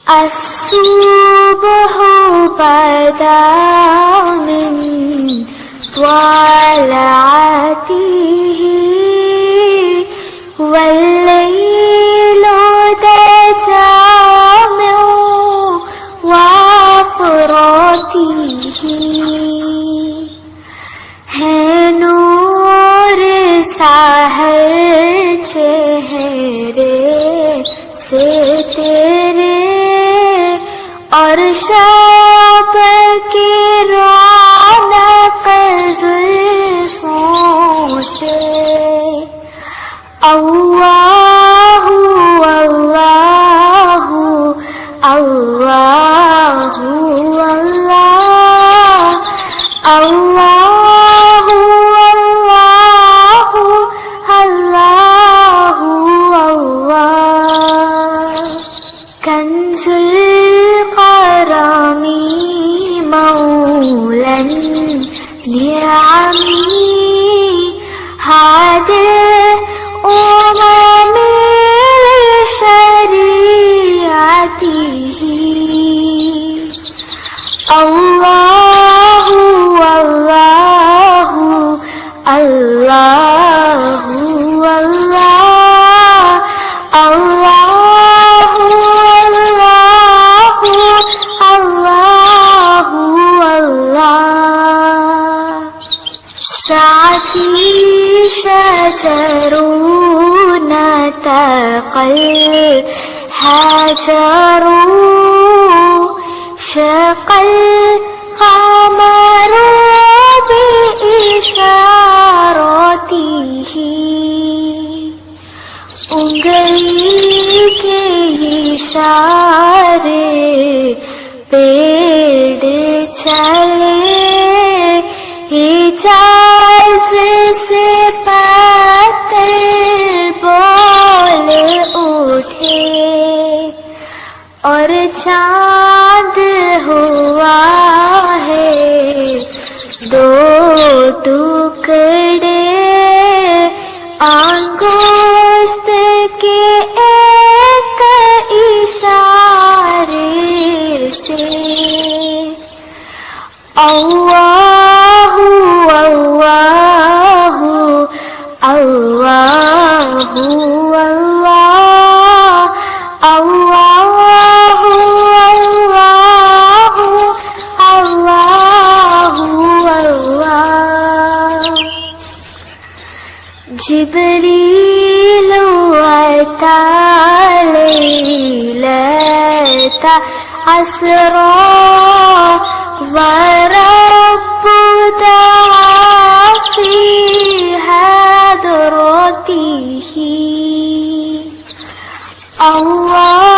الصبح بدا من طلعته والليل دجى من وفراته है नूर साहर चेहरे से तेरे और शब की रौनक जुल्फों से अल्लाहु अल्लाहु अल्लाहु अल्लाह अल्लाहु अल्लाहु अल्लाहु अल्लाह कंजुल करमी मौलन नियामी हादिर उम्मिल शरीअतिही अल्लाहु अल्लाहु अल्लाहु अल्लाह अल्लाहु अल्लाहु अल्लाह साथी शजरून तक़ल हजरू शक़ल क़मरू बिइशारतिही उंगली के इशारे पेड़ चले इजाज़त से पत्थर बोल उठे और चाँद हुआ है दो टुकड़े अंगुष्ठ के एक इशारे से अल्लाहु अल्लाहु अल्लाहु अल्लाह अल्लाहु अल्लाहु अल्लाह जिब्रील अता लैलता अस्रा वरब्बु दआ फी हदरतिही अल्लाह